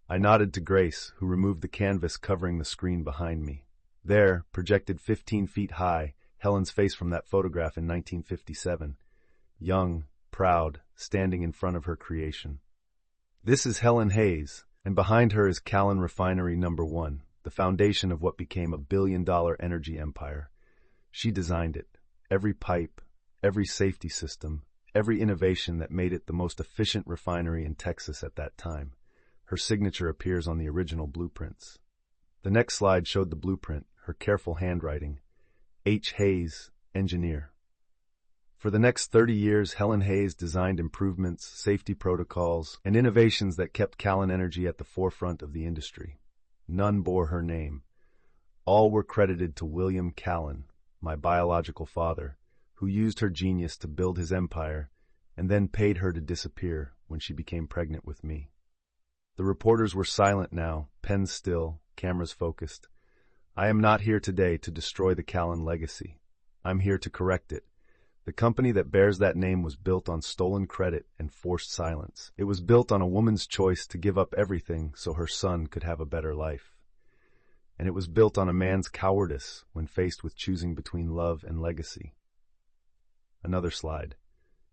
I nodded to Grace, who removed the canvas covering the screen behind me. There, projected 15 feet high, Helen's face from that photograph in 1957. Young, proud, standing in front of her creation. This is Helen Hayes, and behind her is Callen Refinery No. 1, the foundation of what became a billion-dollar energy empire. She designed it. Every pipe, every safety system, every innovation that made it the most efficient refinery in Texas at that time. Her signature appears on the original blueprints. The next slide showed the blueprint, her careful handwriting. H. Hayes, engineer. For the next 30 years, Helen Hayes designed improvements, safety protocols, and innovations that kept Callen Energy at the forefront of the industry. None bore her name. All were credited to William Callen, my biological father, who used her genius to build his empire and then paid her to disappear when she became pregnant with me. The reporters were silent now, pens still, cameras focused. I am not here today to destroy the Callen legacy. I'm here to correct it. The company that bears that name was built on stolen credit and forced silence. It was built on a woman's choice to give up everything so her son could have a better life. And it was built on a man's cowardice when faced with choosing between love and legacy. Another slide.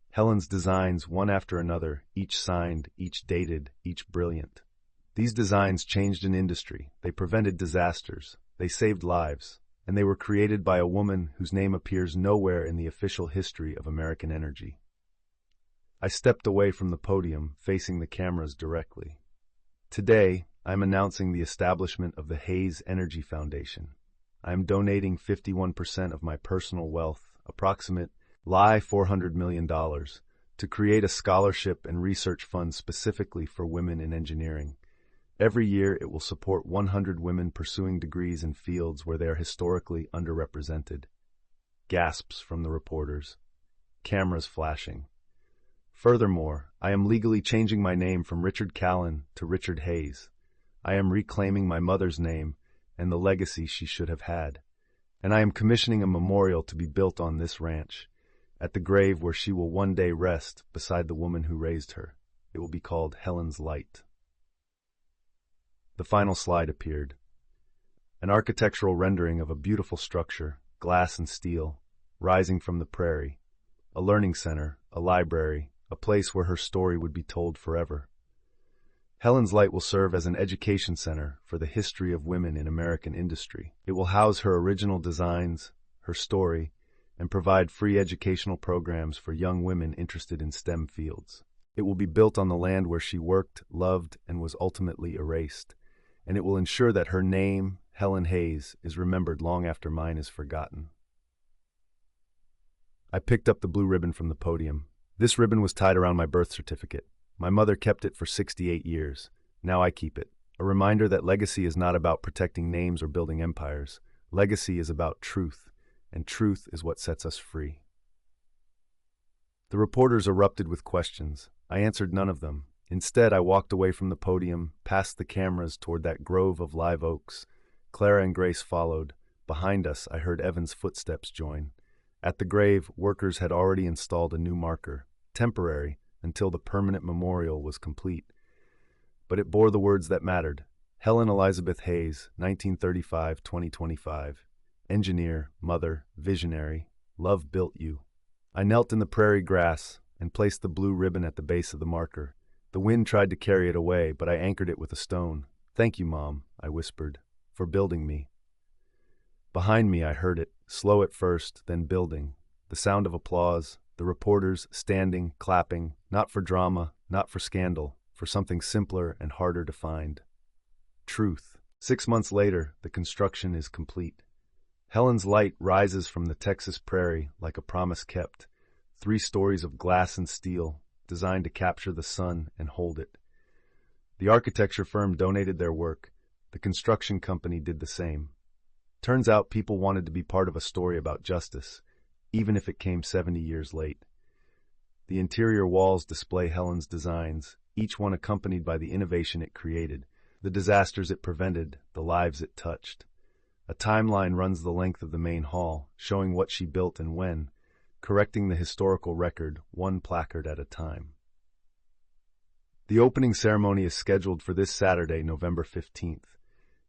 Helen's designs, one after another, each signed, each dated, each brilliant. These designs changed an industry. They prevented disasters. They saved lives. And they were created by a woman whose name appears nowhere in the official history of American energy. I stepped away from the podium, facing the cameras directly. Today, I'm announcing the establishment of the Hayes Energy Foundation. I am donating 51% of my personal wealth, approximate $400 million, to create a scholarship and research fund specifically for women in engineering. Every year, it will support 100 women pursuing degrees in fields where they are historically underrepresented. Gasps from the reporters. Cameras flashing. Furthermore, I am legally changing my name from Richard Callen to Richard Hayes. I am reclaiming my mother's name and the legacy she should have had. And I am commissioning a memorial to be built on this ranch, at the grave where she will one day rest beside the woman who raised her. It will be called Helen's Light. The final slide appeared. An architectural rendering of a beautiful structure, glass and steel, rising from the prairie. A learning center, a library, a place where her story would be told forever. Helen's Light will serve as an education center for the history of women in American industry. It will house her original designs, her story, and provide free educational programs for young women interested in STEM fields. It will be built on the land where she worked, loved, and was ultimately erased. And it will ensure that her name, Helen Hayes, is remembered long after mine is forgotten. I picked up the blue ribbon from the podium. This ribbon was tied around my birth certificate. My mother kept it for 68 years. Now I keep it. A reminder that legacy is not about protecting names or building empires. Legacy is about truth, and truth is what sets us free. The reporters erupted with questions. I answered none of them. Instead, I walked away from the podium, past the cameras toward that grove of live oaks. Clara and Grace followed. Behind us, I heard Evan's footsteps join. At the grave, workers had already installed a new marker, temporary, until the permanent memorial was complete. But it bore the words that mattered. Helen Elizabeth Hayes, 1935-2025. Engineer, mother, visionary. Love built you. I knelt in the prairie grass and placed the blue ribbon at the base of the marker. The wind tried to carry it away, but I anchored it with a stone. "Thank you, Mom," I whispered, "for building me." Behind me I heard it, slow at first, then building. The sound of applause, the reporters standing, clapping, not for drama, not for scandal, for something simpler and harder to find. Truth. 6 months later, the construction is complete. Helen's Light rises from the Texas prairie like a promise kept. 3 stories of glass and steel, designed to capture the sun and hold it. The architecture firm donated their work. The construction company did the same. Turns out people wanted to be part of a story about justice, even if it came 70 years late. The interior walls display Helen's designs, each one accompanied by the innovation it created, the disasters it prevented, the lives it touched. A timeline runs the length of the main hall, showing what she built and when, correcting the historical record, one placard at a time. The opening ceremony is scheduled for this Saturday, November 15th,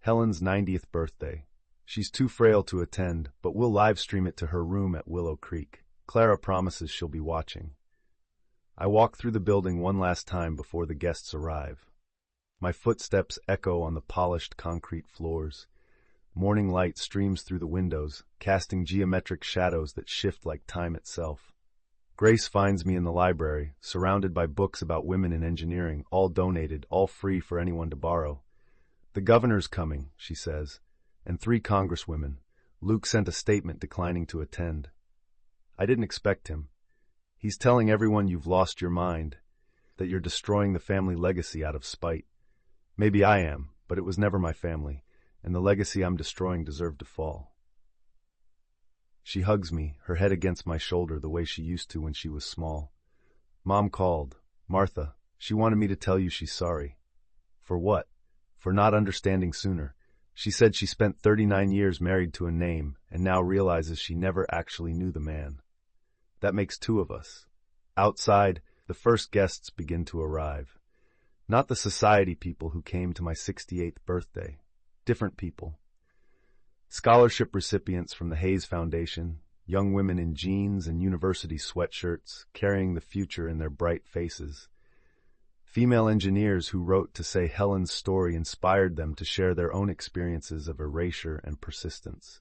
Helen's 90th birthday. She's too frail to attend, but we'll live stream it to her room at Willow Creek. Clara promises she'll be watching. I walk through the building one last time before the guests arrive. My footsteps echo on the polished concrete floors. Morning light streams through the windows, casting geometric shadows that shift like time itself. Grace finds me in the library, surrounded by books about women in engineering, all donated, all free for anyone to borrow. "The governor's coming," she says, "and 3 congresswomen. Luke sent a statement declining to attend. I didn't expect him. He's telling everyone you've lost your mind, that you're destroying the family legacy out of spite. Maybe I am, but it was never my family, and the legacy I'm destroying deserved to fall. She hugs me, her head against my shoulder the way she used to when she was small. Mom called. Martha, she wanted me to tell you she's sorry. For what? For not understanding sooner. She said she spent 39 years married to a name and now realizes she never actually knew the man. That makes two of us. Outside, the first guests begin to arrive. Not the society people who came to my 68th birthday. Different people. Scholarship recipients from the Hayes Foundation, young women in jeans and university sweatshirts, carrying the future in their bright faces. Female engineers who wrote to say Helen's story inspired them to share their own experiences of erasure and persistence.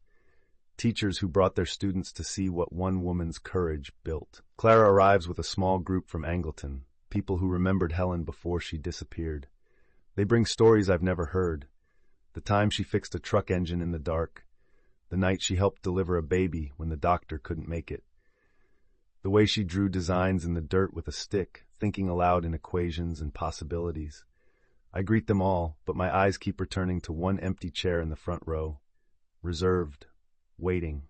Teachers who brought their students to see what one woman's courage built. Clara arrives with a small group from Angleton, people who remembered Helen before she disappeared. They bring stories I've never heard. The time she fixed a truck engine in the dark. The night she helped deliver a baby when the doctor couldn't make it. The way she drew designs in the dirt with a stick, thinking aloud in equations and possibilities. I greet them all, but my eyes keep returning to one empty chair in the front row. Reserved. Waiting.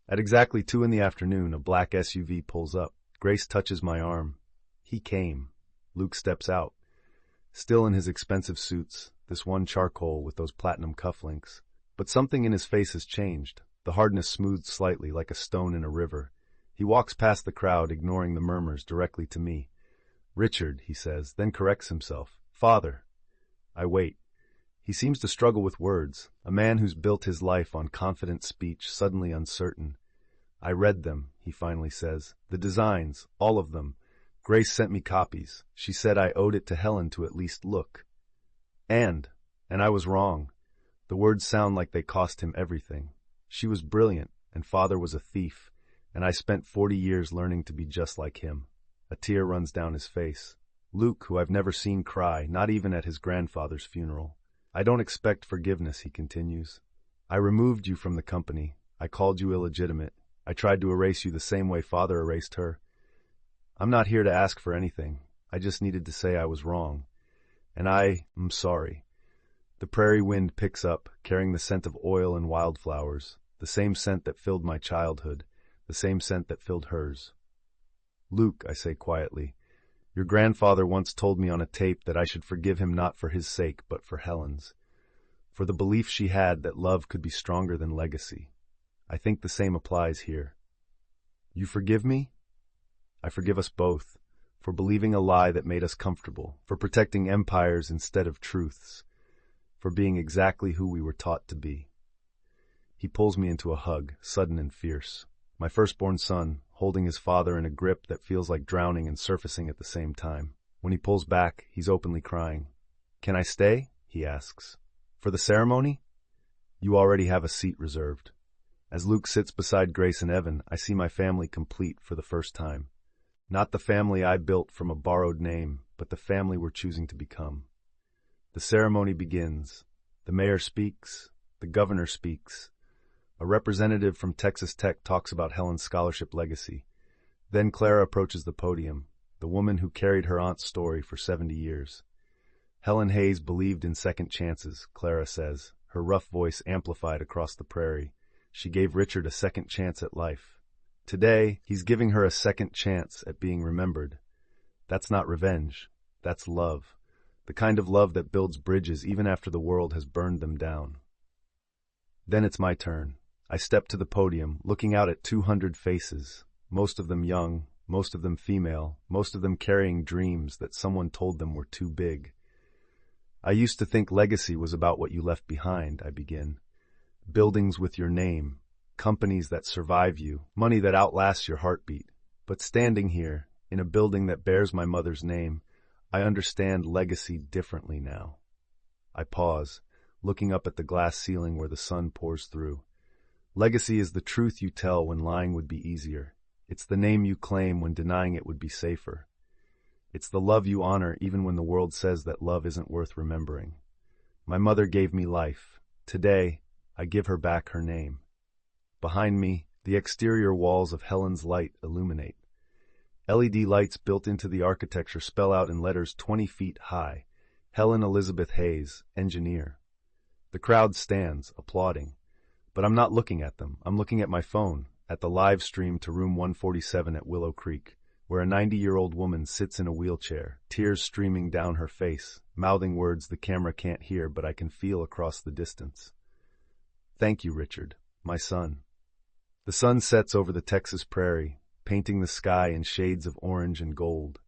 At exactly 2 p.m, a black SUV pulls up. Grace touches my arm. He came. Luke steps out. Still in his expensive suits, this one charcoal with those platinum cufflinks. But something in his face has changed. The hardness smoothed slightly like a stone in a river. He walks past the crowd, ignoring the murmurs, directly to me. Richard, he says, then corrects himself. Father. I wait. He seems to struggle with words, a man who's built his life on confident speech, suddenly uncertain. I read them, he finally says. The designs, all of them. Grace sent me copies. She said I owed it to Helen to at least look. And I was wrong. The words sound like they cost him everything. She was brilliant, and Father was a thief, and I spent 40 years learning to be just like him. A tear runs down his face. Luke, who I've never seen cry, not even at his grandfather's funeral. I don't expect forgiveness, he continues. I removed you from the company. I called you illegitimate. I tried to erase you the same way Father erased her. I'm not here to ask for anything. I just needed to say I was wrong. And I'm sorry. The prairie wind picks up, carrying the scent of oil and wildflowers, the same scent that filled my childhood, the same scent that filled hers. Luke, I say quietly, your grandfather once told me on a tape that I should forgive him not for his sake, but for Helen's. For the belief she had that love could be stronger than legacy. I think the same applies here. You forgive me? I forgive us both, for believing a lie that made us comfortable, for protecting empires instead of truths, for being exactly who we were taught to be. He pulls me into a hug, sudden and fierce. My firstborn son, holding his father in a grip that feels like drowning and surfacing at the same time. When he pulls back, he's openly crying. Can I stay? He asks. For the ceremony? You already have a seat reserved. As Luke sits beside Grace and Evan, I see my family complete for the first time. Not the family I built from a borrowed name, but the family we're choosing to become. The ceremony begins. The mayor speaks. The governor speaks. A representative from Texas Tech talks about Helen's scholarship legacy. Then Clara approaches the podium, the woman who carried her aunt's story for 70 years. Helen Hayes believed in second chances, Clara says, her rough voice amplified across the prairie. She gave Richard a second chance at life. Today, he's giving her a second chance at being remembered. That's not revenge. That's love. The kind of love that builds bridges even after the world has burned them down. Then it's my turn. I step to the podium, looking out at 200 faces, most of them young, most of them female, most of them carrying dreams that someone told them were too big. I used to think legacy was about what you left behind, I begin. Buildings with your name, companies that survive you, money that outlasts your heartbeat. But standing here, in a building that bears my mother's name, I understand legacy differently now. I pause, looking up at the glass ceiling where the sun pours through. Legacy is the truth you tell when lying would be easier. It's the name you claim when denying it would be safer. It's the love you honor even when the world says that love isn't worth remembering. My mother gave me life. Today, I give her back her name. Behind me, the exterior walls of Helen's Light illuminate. LED lights built into the architecture spell out in letters 20 feet high, Helen Elizabeth Hayes, engineer. The crowd stands, applauding. But I'm not looking at them. I'm looking at my phone, at the live stream to room 147 at Willow Creek, where a 90-year-old woman sits in a wheelchair, tears streaming down her face, mouthing words the camera can't hear but I can feel across the distance. Thank you, Richard, my son. The sun sets over the Texas prairie, painting the sky in shades of orange and gold.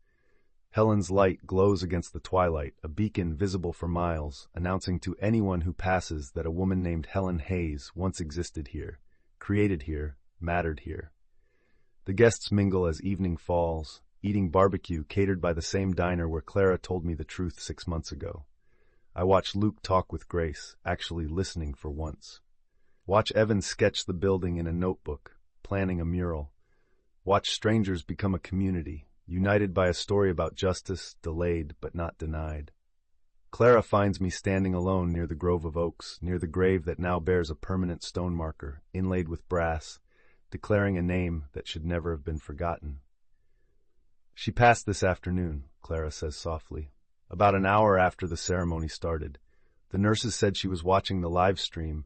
Helen's Light glows against the twilight, a beacon visible for miles, announcing to anyone who passes that a woman named Helen Hayes once existed here, created here, mattered here. The guests mingle as evening falls, eating barbecue catered by the same diner where Clara told me the truth 6 months ago. I watch Luke talk with Grace, actually listening for once. Watch Evan sketch the building in a notebook, planning a mural. Watch strangers become a community, united by a story about justice, delayed but not denied. Clara finds me standing alone near the grove of oaks, near the grave that now bears a permanent stone marker, inlaid with brass, declaring a name that should never have been forgotten. She passed this afternoon, Clara says softly, about an hour after the ceremony started. The nurses said she was watching the live stream,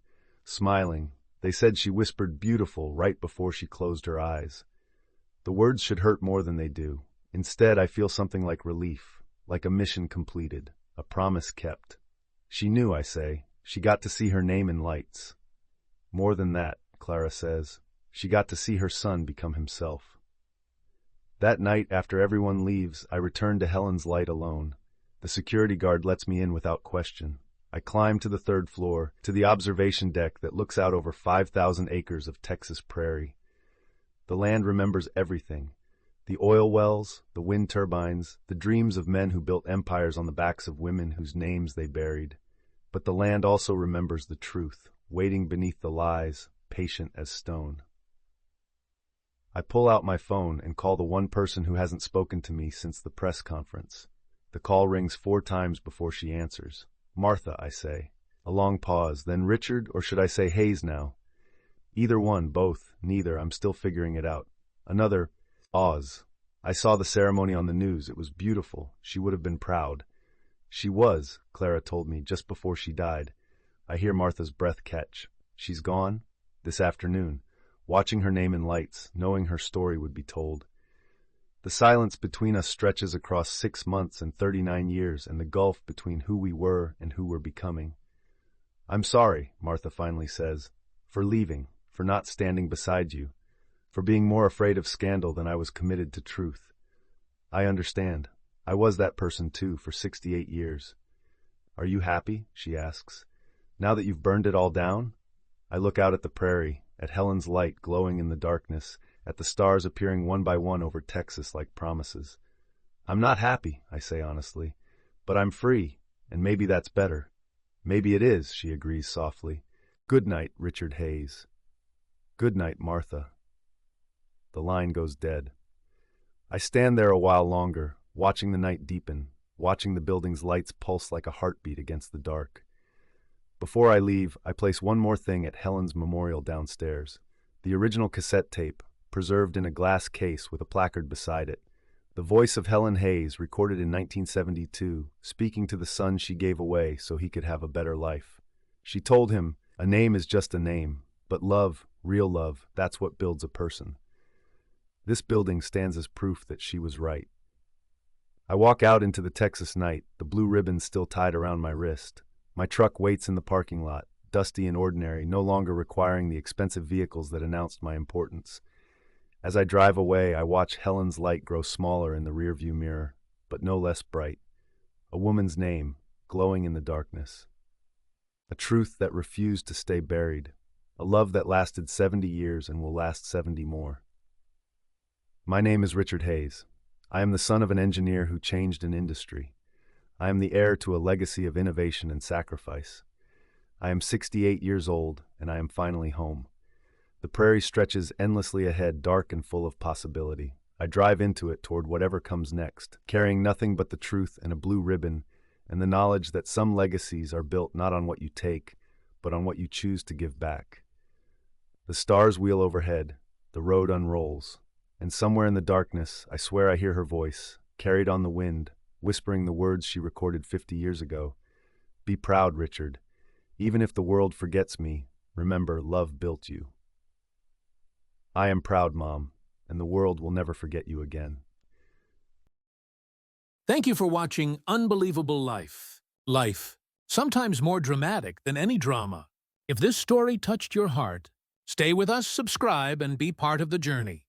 smiling. They said she whispered beautiful right before she closed her eyes. The words should hurt more than they do. Instead, I feel something like relief, like a mission completed, a promise kept. She knew, I say. She got to see her name in lights. More than that, Clara says. She got to see her son become himself. That night, after everyone leaves, I return to Helen's Light alone. The security guard lets me in without question. I climb to the 3rd floor, to the observation deck that looks out over 5,000 acres of Texas prairie. The land remembers everything. The oil wells, the wind turbines, the dreams of men who built empires on the backs of women whose names they buried. But the land also remembers the truth, waiting beneath the lies, patient as stone. I pull out my phone and call the one person who hasn't spoken to me since the press conference. The call rings 4 times before she answers. Martha, I say. A long pause, then Richard, or should I say Hayes now? Either one, both, neither, I'm still figuring it out. Another, Oz. I saw the ceremony on the news. It was beautiful. She would have been proud. She was, Clara told me, just before she died. I hear Martha's breath catch. She's gone? This afternoon. Watching her name in lights, knowing her story would be told. The silence between us stretches across 6 months and 39 years, and the gulf between who we were and who we're becoming. I'm sorry, Martha finally says, for leaving, for not standing beside you, for being more afraid of scandal than I was committed to truth. I understand. I was that person too for 68 years. Are you happy? She asks. Now that you've burned it all down? I look out at the prairie, at Helen's Light glowing in the darkness, at the stars appearing one by one over Texas like promises. I'm not happy, I say honestly, but I'm free, and maybe that's better. Maybe it is, she agrees softly. Good night, Richard Hayes. Good night, Martha. The line goes dead. I stand there a while longer, watching the night deepen, watching the building's lights pulse like a heartbeat against the dark. Before I leave, I place one more thing at Helen's memorial downstairs. The original cassette tape, preserved in a glass case with a placard beside it. The voice of Helen Hayes, recorded in 1972, speaking to the son she gave away so he could have a better life. She told him, a name is just a name, but love, real love, that's what builds a person. This building stands as proof that she was right. I walk out into the Texas night, the blue ribbon still tied around my wrist. My truck waits in the parking lot, dusty and ordinary, no longer requiring the expensive vehicles that announced my importance. As I drive away, I watch Helen's Light grow smaller in the rearview mirror, but no less bright. A woman's name, glowing in the darkness. A truth that refused to stay buried. A love that lasted 70 years and will last 70 more. My name is Richard Hayes. I am the son of an engineer who changed an industry. I am the heir to a legacy of innovation and sacrifice. I am 68 years old, and I am finally home. The prairie stretches endlessly ahead, dark and full of possibility. I drive into it toward whatever comes next, carrying nothing but the truth and a blue ribbon, and the knowledge that some legacies are built not on what you take, but on what you choose to give back. The stars wheel overhead, the road unrolls, and somewhere in the darkness, I swear I hear her voice, carried on the wind, whispering the words she recorded 50 years ago. Be proud, Richard. Even if the world forgets me, remember, love built you. I am proud, Mom, and the world will never forget you again. Thank you for watching Unbelievable Life. Life, sometimes more dramatic than any drama. If this story touched your heart, stay with us, subscribe, and be part of the journey.